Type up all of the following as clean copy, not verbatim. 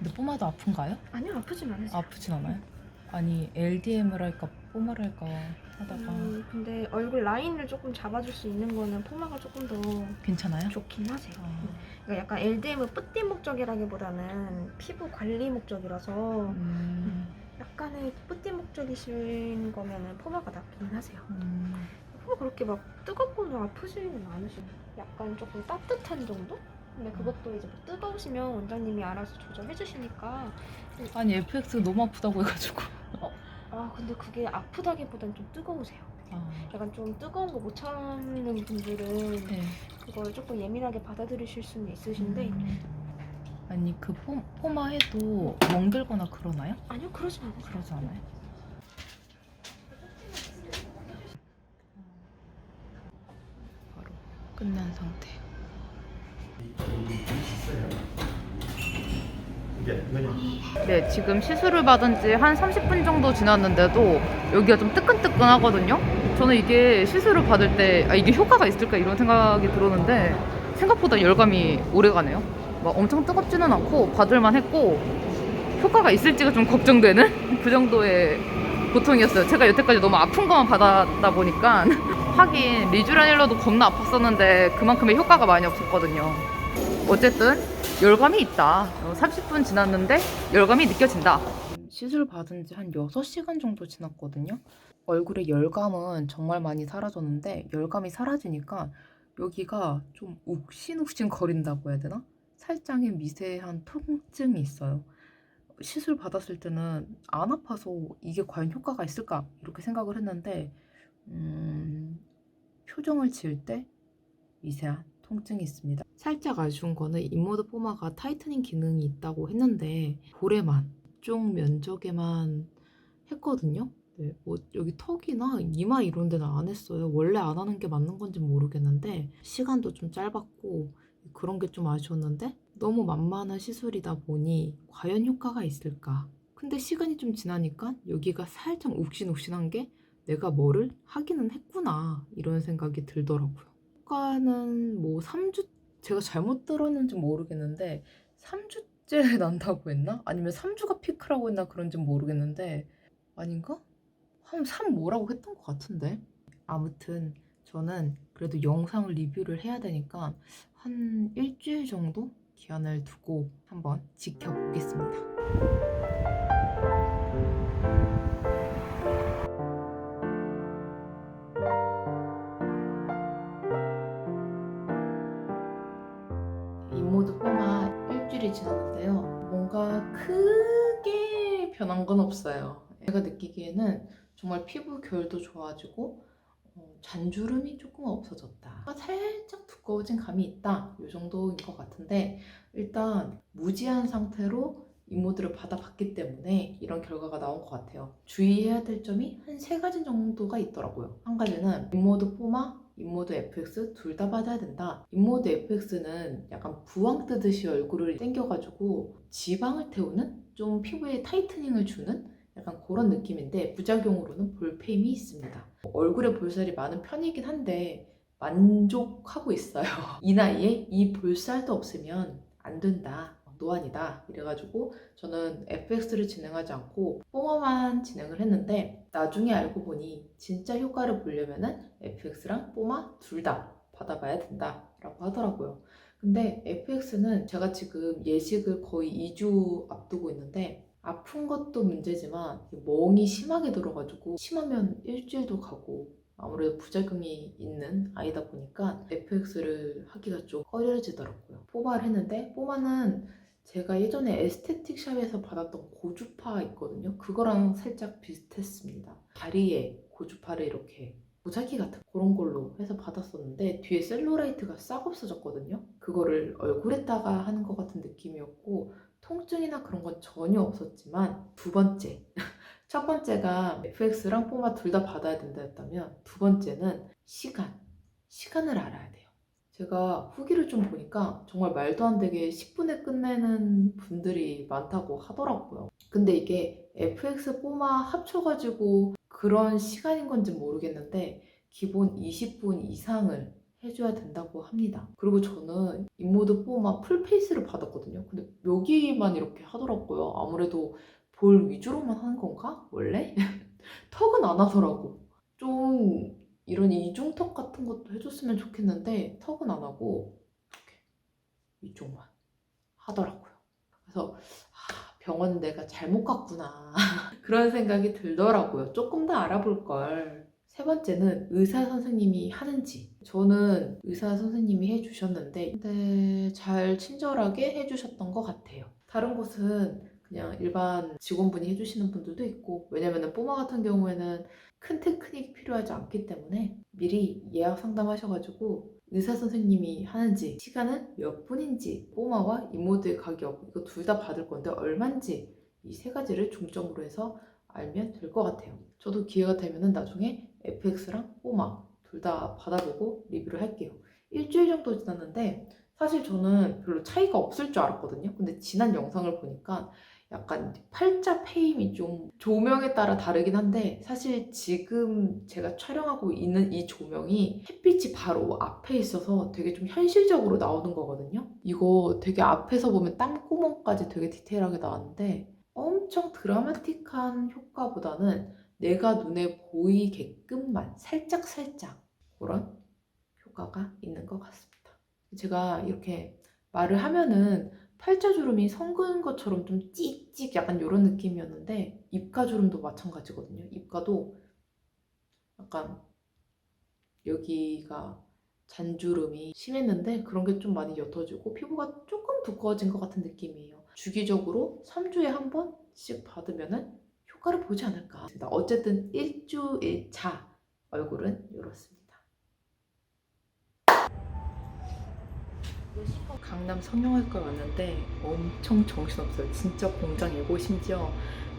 근데 뽀마도 아픈가요? 아니요, 아프진 않으세요. 아프진 않아요? 아니 LDM을 할까 뽀마를 할까 하다가 근데 얼굴 라인을 조금 잡아줄 수 있는 거는 포마가 조금 더 괜찮아요? 좋긴 하세요. 아, 그러니까 약간 LDM은 뿌띠 목적이라기보다는 피부 관리 목적이라서 약간의 뿌띠 목적이신 거면은 포마가 낫긴 하세요. 포마 그렇게 막 뜨겁거나 아프지는 않으시고 약간 조금 따뜻한 정도? 근데 그것도 이제 뭐 뜨거우시면 원장님이 알아서 조절해 주시니까. 아니 FX 너무 아프다고 해가지고 근데 그게 아프다기보단 좀 뜨거우세요. 약간 좀 뜨거운 거 못 참는 분들은 네. 그걸 조금 예민하게 받아들이실 수는 있으신데 아니 그 포마 해도 멍들거나 그러나요? 아니요, 그러진 않으세요. 그러지 않아요? 바로 끝난 상태. 네, 지금 시술을 받은 지 한 30분 정도 지났는데도 여기가 좀 뜨끈뜨끈하거든요. 저는 이게 시술을 받을 때 이게 효과가 있을까 이런 생각이 들었는데 생각보다 열감이 오래 가네요. 막 엄청 뜨겁지는 않고 받을만 했고 효과가 있을지가 좀 걱정되는 그 정도의 고통이었어요. 제가 여태까지 너무 아픈 것만 받았다 보니까 하긴 리쥬라닐러도 겁나 아팠었는데 그만큼의 효과가 많이 없었거든요. 어쨌든 열감이 있다. 30분 지났는데 열감이 느껴진다. 시술 받은 지 한 6시간 정도 지났거든요. 얼굴에 열감은 정말 많이 사라졌는데 열감이 사라지니까 여기가 좀 욱신욱신 거린다고 해야 되나? 살짝의 미세한 통증이 있어요. 시술 받았을 때는 안 아파서 이게 과연 효과가 있을까? 이렇게 생각을 했는데 표정을 지을 때 미세한 통증이 있습니다. 살짝 아쉬운 거는 인모드 포마가 타이트닝 기능이 있다고 했는데 볼에만, 이쪽 면적에만 했거든요. 네, 뭐 여기 턱이나 이마 이런 데는 안 했어요. 원래 안 하는 게 맞는 건지 모르겠는데 시간도 좀 짧았고 그런 게 좀 아쉬웠는데 너무 만만한 시술이다 보니 과연 효과가 있을까? 근데 시간이 좀 지나니까 여기가 살짝 욱신욱신한 게 내가 뭐를 하기는 했구나 이런 생각이 들더라고요. 효과는 뭐 3주, 제가 잘못 들었는지 모르겠는데 3주째 난다고 했나? 아니면 3주가 피크라고 했나 그런지 모르겠는데 아닌가? 한 3 뭐라고 했던 것 같은데 아무튼 저는 그래도 영상을 리뷰를 해야 되니까 한 일주일 정도 기한을 두고 한번 지켜보겠습니다. 인모드 뽀마 일주일이 지났는데요. 뭔가 크게 변한 건 없어요. 제가 느끼기에는 정말 피부 결도 좋아지고 잔주름이 조금 없어졌다. 살짝 두꺼워진 감이 있다. 이 정도인 것 같은데 일단 무지한 상태로 인모드를 받아봤기 때문에 이런 결과가 나온 것 같아요. 주의해야 될 점이 한 3가지 정도가 있더라고요. 한 가지는 인모드 포마, 인모드 FX 둘 다 받아야 된다. 인모드 FX는 약간 부항 뜨듯이 얼굴을 당겨가지고 지방을 태우는 좀 피부에 타이트닝을 주는 약간 그런 느낌인데 부작용으로는 볼페임이 있습니다. 얼굴에 볼살이 많은 편이긴 한데 만족하고 있어요. 이 나이에 이 볼살도 없으면 안 된다. 노안이다. 이래가지고 저는 FX를 진행하지 않고 뽀마만 진행을 했는데 나중에 알고 보니 진짜 효과를 보려면은 FX랑 뽀마 둘 다 받아봐야 된다라고 하더라고요. 근데 FX는 제가 지금 예식을 거의 2주 앞두고 있는데 아픈 것도 문제지만 멍이 심하게 들어가지고 심하면 일주일도 가고 아무래도 부작용이 있는 아이다 보니까 FX를 하기가 좀 꺼려지더라고요. 뽀마를 했는데 뽀마는 제가 예전에 에스테틱 샵에서 받았던 고주파 있거든요. 그거랑 살짝 비슷했습니다. 다리에 고주파를 이렇게 보자기 같은 그런 걸로 해서 받았었는데 뒤에 셀룰라이트가 싹 없어졌거든요. 그거를 얼굴에다가 하는 것 같은 느낌이었고 통증이나 그런 건 전혀 없었지만 두 번째 첫 번째가 FX랑 뽀마 둘 다 받아야 된다 했다면 두 번째는 시간을 알아야 돼요. 제가 후기를 좀 보니까 정말 말도 안 되게 10분에 끝내는 분들이 많다고 하더라고요. 근데 이게 FX 뽀마 합쳐가지고 그런 시간인 건지 모르겠는데 기본 20분 이상을 해줘야 된다고 합니다. 그리고 저는 인모드 뽀마 풀페이스를 받았거든요. 근데 여기만 이렇게 하더라고요. 아무래도 볼 위주로만 하는 건가? 원래? 턱은 안 하더라고. 좀 이런 이중턱 같은 것도 해줬으면 좋겠는데 턱은 안 하고 이렇게 이쪽만 하더라고요. 그래서 병원 내가 잘못 갔구나 그런 생각이 들더라고요. 조금 더 알아볼 걸. 세 번째는 의사 선생님이 하는지. 저는 의사 선생님이 해주셨는데 근데 잘 친절하게 해주셨던 것 같아요. 다른 곳은 그냥 일반 직원분이 해주시는 분들도 있고, 왜냐면 뽀마 같은 경우에는 큰 테크닉이 필요하지 않기 때문에 미리 예약 상담하셔가지고 의사 선생님이 하는지, 시간은 몇 분인지, 뽀마와 인모드의 가격, 이거 둘 다 받을 건데 얼마인지, 이 세 가지를 중점으로 해서 알면 될 것 같아요. 저도 기회가 되면 나중에 FX랑 뽀마 둘 다 받아보고 리뷰를 할게요. 일주일 정도 지났는데 사실 저는 별로 차이가 없을 줄 알았거든요. 근데 지난 영상을 보니까 약간 팔자 페임이 좀 조명에 따라 다르긴 한데, 사실 지금 제가 촬영하고 있는 이 조명이 햇빛이 바로 앞에 있어서 되게 좀 현실적으로 나오는 거거든요. 이거 되게 앞에서 보면 땀구멍까지 되게 디테일하게 나왔는데 엄청 드라마틱한 효과보다는 내가 눈에 보이게끔만 살짝 그런 효과가 있는 것 같습니다. 제가 이렇게 말을 하면은 팔자주름이 선 것처럼 좀 찍찍 약간 이런 느낌이었는데, 입가주름도 마찬가지거든요. 입가도 약간 여기가 잔주름이 심했는데 그런 게 좀 많이 옅어지고 피부가 조금 두꺼워진 것 같은 느낌이에요. 주기적으로 3주에 한 번씩 받으면은 효과를 보지 않을까. 어쨌든 일주일 차 얼굴은 이렇습니다. 강남 성형외과 왔는데 엄청 정신없어요. 진짜 공장이고, 심지어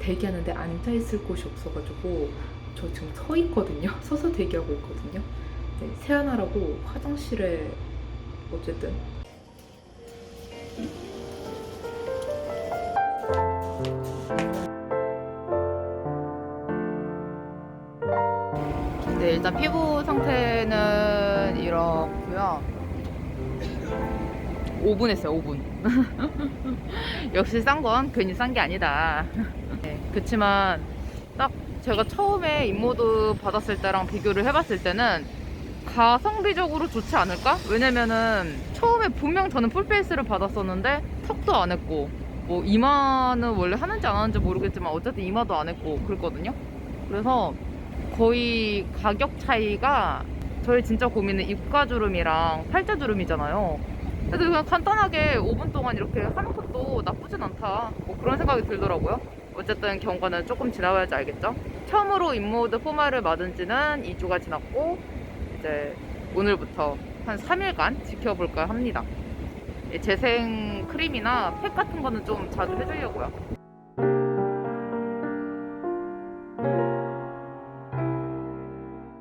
대기하는데 앉아있을 곳이 없어가지고 저 지금 서 있거든요. 서서 대기하고 있거든요. 네, 세안하라고 화장실에 어쨌든 네, 일단 피부 상태는 이렇고요. 5분 했어요, 5분. 역시 싼 건 괜히 싼 게 아니다. 네, 그치만 딱 제가 처음에 인모드 받았을 때랑 비교를 해봤을 때는 가성비적으로 좋지 않을까? 왜냐면은 처음에 분명 저는 풀페이스를 받았었는데 턱도 안 했고, 뭐 이마는 원래 하는지 안 하는지 모르겠지만 어쨌든 이마도 안 했고 그랬거든요. 그래서 거의 가격 차이가, 저희 진짜 고민은 입가주름이랑 팔자주름이잖아요. 그래서 그냥 간단하게 5분 동안 이렇게 하는 것도 나쁘진 않다, 뭐 그런 생각이 들더라고요. 어쨌든 경과는 조금 지나봐야지 알겠죠. 처음으로 인모드 포마를 맞은 지는 2주가 지났고, 이제 오늘부터 한 3일간 지켜볼까 합니다. 재생 크림이나 팩 같은 거는 좀 자주 해주려고요.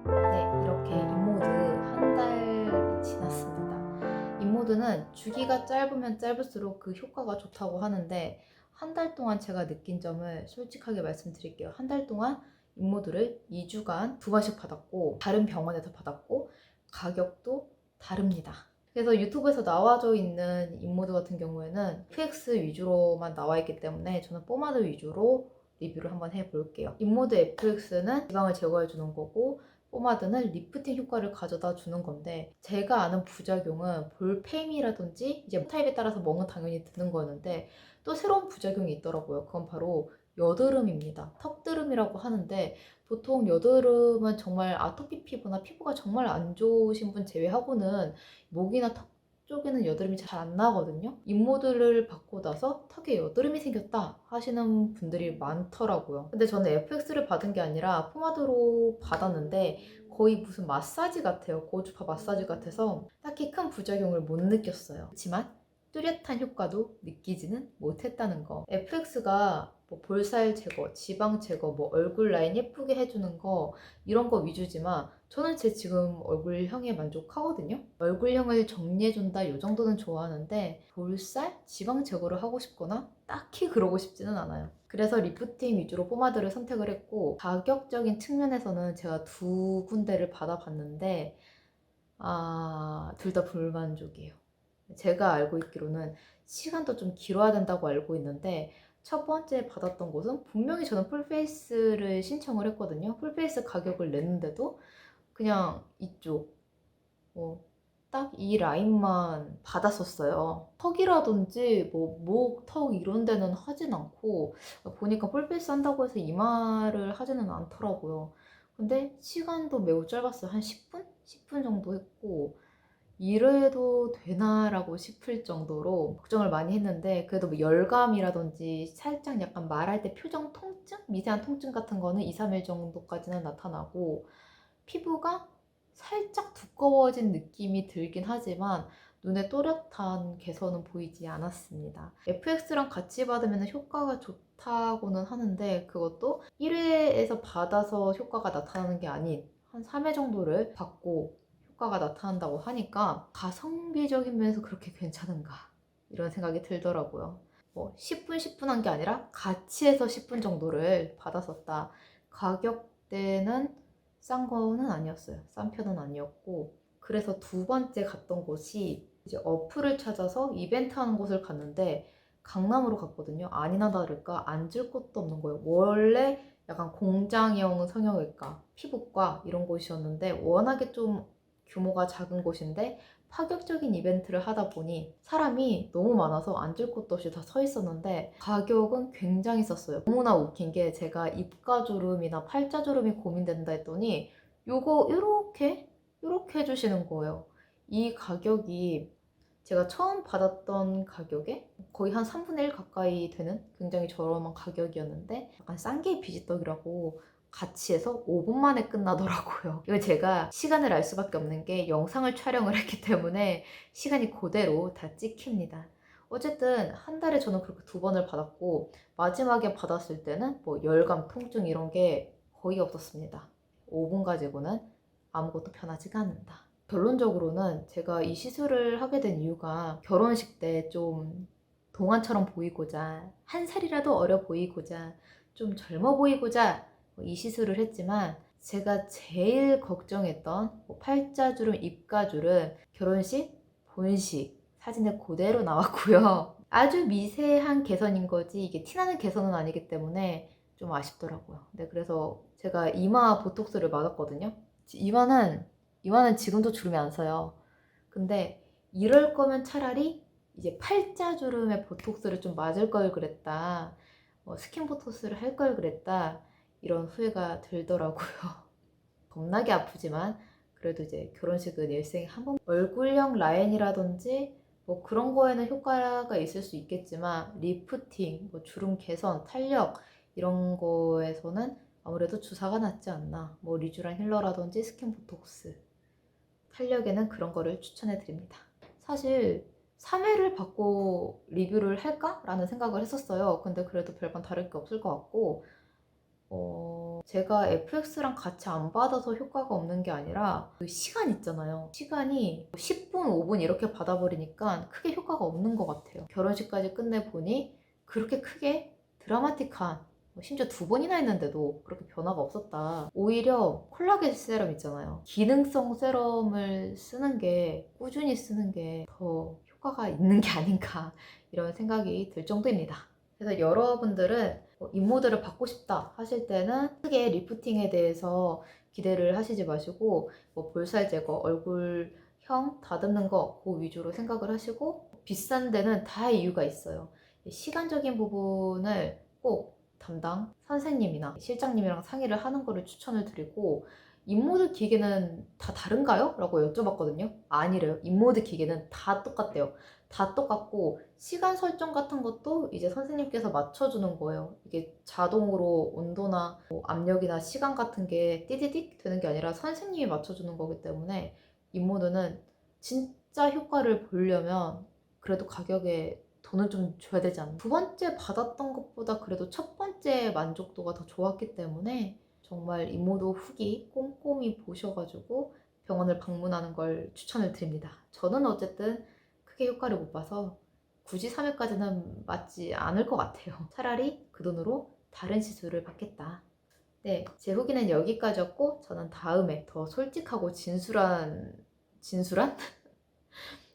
네, 이렇게 인모드 한 달이 지났습니다. 인모드는 주기가 짧으면 짧을수록 그 효과가 좋다고 하는데, 한 달 동안 제가 느낀 점을 솔직하게 말씀드릴게요. 한 달 동안 인모드를 2주간 2번씩 받았고, 다른 병원에서 받았고, 가격도 다릅니다. 그래서 유튜브에서 나와져 있는 인모드 같은 경우에는 FX 위주로만 나와 있기 때문에 저는 포마드 위주로 리뷰를 한번 해볼게요. 인모드 FX는 지방을 제거해 주는 거고, 포마드는 리프팅 효과를 가져다 주는 건데, 제가 아는 부작용은 볼페임이라든지 이제 타입에 따라서 멍은 당연히 드는 거였는데, 또 새로운 부작용이 있더라고요. 그건 바로 여드름입니다. 턱드름이라고 하는데, 보통 여드름은 정말 아토피 피부나 피부가 정말 안 좋으신 분 제외하고는 목이나 턱 쪽에는 여드름이 잘 안 나거든요. 인모드를 받고 나서 턱에 여드름이 생겼다 하시는 분들이 많더라고요. 근데 저는 FX를 받은 게 아니라 포마드로 받았는데 거의 무슨 마사지 같아요. 고주파 마사지 같아서 딱히 큰 부작용을 못 느꼈어요. 그렇지만 뚜렷한 효과도 느끼지는 못했다는 거. FX가 뭐 볼살 제거, 지방 제거, 뭐 얼굴 라인 예쁘게 해주는 거, 이런 거 위주지만 저는 제 지금 얼굴형에 만족하거든요. 얼굴형을 정리해준다 이 정도는 좋아하는데, 볼살, 지방 제거를 하고 싶거나 딱히 그러고 싶지는 않아요. 그래서 리프팅 위주로 포마드를 선택을 했고, 가격적인 측면에서는 제가 두 군데를 받아봤는데 둘 다 불만족이에요. 제가 알고 있기로는 시간도 좀 길어야 된다고 알고 있는데 첫 번째 받았던 곳은 분명히 저는 풀페이스를 신청을 했거든요. 풀페이스 가격을 냈는데도 그냥 이쪽 딱 이 라인만 받았었어요. 턱이라든지 뭐 목, 턱 이런 데는 하진 않고 보니까 풀페이스 한다고 해서 이마를 하지는 않더라고요. 근데 시간도 매우 짧았어요. 한 10분? 10분 정도 했고 이래도 되나라고 싶을 정도로 걱정을 많이 했는데 그래도 뭐 열감이라든지 살짝 약간 말할 때 표정 통증? 미세한 통증 같은 거는 2, 3일 정도까지는 나타나고 피부가 살짝 두꺼워진 느낌이 들긴 하지만 눈에 또렷한 개선은 보이지 않았습니다. FX랑 같이 받으면 효과가 좋다고는 하는데 그것도 1회에서 받아서 효과가 나타나는 게 아닌 한 3회 정도를 받고 효과가 나타난다고 하니까 가성비적인 면에서 그렇게 괜찮은가 이런 생각이 들더라고요. 10분 10분 한 게 아니라 같이 해서 10분 정도를 받았었다. 가격대는 싼 거는 아니었어요. 싼 편은 아니었고 그래서 두 번째 갔던 곳이 이제 어플을 찾아서 이벤트 하는 곳을 갔는데 강남으로 갔거든요. 아니나 다를까 앉을 곳도 없는 거예요. 원래 약간 공장형 성형외과, 피부과 이런 곳이었는데 워낙에 좀 규모가 작은 곳인데 파격적인 이벤트를 하다 보니 사람이 너무 많아서 앉을 곳도 없이 다 서 있었는데 가격은 굉장히 쌌어요. 너무나 웃긴 게 제가 입가주름이나 팔자주름이 고민된다 했더니 요거 요렇게 해주시는 거예요. 이 가격이 제가 처음 받았던 가격에 거의 한 3분의 1 가까이 되는 굉장히 저렴한 가격이었는데 약간 싼게 비지떡이라고 같이 해서 5분 만에 끝나더라고요. 이거 제가 시간을 알 수밖에 없는 게 영상을 촬영을 했기 때문에 시간이 그대로 다 찍힙니다. 어쨌든 한 달에 저는 그렇게 2번을 받았고 마지막에 받았을 때는 뭐 열감, 통증 이런 게 거의 없었습니다. 5분 가지고는 아무것도 변하지가 않는다. 결론적으로는 제가 이 시술을 하게 된 이유가 결혼식 때 좀 동안처럼 보이고자 한 살이라도 어려 보이고자 좀 젊어 보이고자 이 시술을 했지만 제가 제일 걱정했던 팔자주름, 입가주름, 결혼식, 본식 사진에 그대로 나왔고요. 아주 미세한 개선인 거지 이게 티나는 개선은 아니기 때문에 좀 아쉽더라고요. 네, 그래서 제가 이마 보톡스를 맞았거든요. 이마는 지금도 주름이 안 서요. 근데 이럴 거면 차라리 이제 팔자주름에 보톡스를 좀 맞을 걸 그랬다. 스킨 보톡스를 할 걸 그랬다. 이런 후회가 들더라고요. 겁나게 아프지만 그래도 이제 결혼식은 일생에 한 번 얼굴형 라인이라든지 뭐 그런 거에는 효과가 있을 수 있겠지만 리프팅, 뭐 주름 개선, 탄력 이런 거에서는 아무래도 주사가 낫지 않나. 뭐 리쥬란 힐러라든지 스킨 보톡스 탄력에는 그런 거를 추천해 드립니다. 사실 3회를 받고 리뷰를 할까? 라는 생각을 했었어요. 근데 그래도 별반 다를 게 없을 것 같고 제가 FX랑 같이 안 받아서 효과가 없는 게 아니라 그 시간 있잖아요. 시간이 10분, 5분 이렇게 받아버리니까 크게 효과가 없는 것 같아요. 결혼식까지 끝내보니 그렇게 크게 드라마틱한 심지어 2번이나 했는데도 그렇게 변화가 없었다. 오히려 콜라겐 세럼 있잖아요. 기능성 세럼을 쓰는 게 꾸준히 쓰는 게 더 효과가 있는 게 아닌가 이런 생각이 들 정도입니다. 그래서 여러분들은 인모드를 받고 싶다 하실 때는 크게 리프팅에 대해서 기대를 하시지 마시고 볼살 제거, 얼굴형 다듬는 거 그 위주로 생각을 하시고 비싼 데는 다 이유가 있어요. 시간적인 부분을 꼭 담당 선생님이나 실장님이랑 상의를 하는 거를 추천을 드리고 인모드 기계는 다 다른가요? 라고 여쭤봤거든요. 아니래요. 인모드 기계는 다 똑같대요. 다 똑같고 시간 설정 같은 것도 이제 선생님께서 맞춰주는 거예요. 이게 자동으로 온도나 압력이나 시간 같은 게 띠디딕 되는 게 아니라 선생님이 맞춰주는 거기 때문에 인모드는 진짜 효과를 보려면 그래도 가격에 돈을 좀 줘야 되지 않나. 두 번째 받았던 것보다 그래도 첫 번째 만족도가 더 좋았기 때문에 정말 인모드 후기 꼼꼼히 보셔가지고 병원을 방문하는 걸 추천을 드립니다. 저는 어쨌든 크게 효과를 못 봐서 굳이 3회까지는 맞지 않을 것 같아요. 차라리 그 돈으로 다른 시술을 받겠다. 네, 제 후기는 여기까지였고 저는 다음에 더 솔직하고 진솔한 진술한?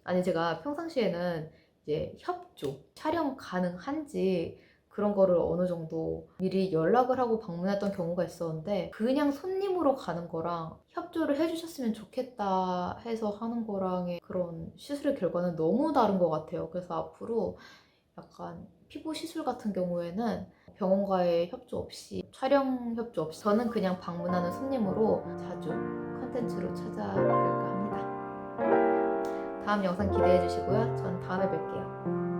아니 제가 평상시에는 이제 협조, 촬영 가능한지 그런 거를 어느 정도 미리 연락을 하고 방문했던 경우가 있었는데 그냥 손님으로 가는 거랑 협조를 해주셨으면 좋겠다 해서 하는 거랑의 그런 시술의 결과는 너무 다른 것 같아요. 그래서 앞으로 약간 피부 시술 같은 경우에는 병원과의 협조 없이, 촬영 협조 없이 저는 그냥 방문하는 손님으로 자주 컨텐츠로 찾아볼까 합니다. 다음 영상 기대해 주시고요. 전 다음에 뵐게요.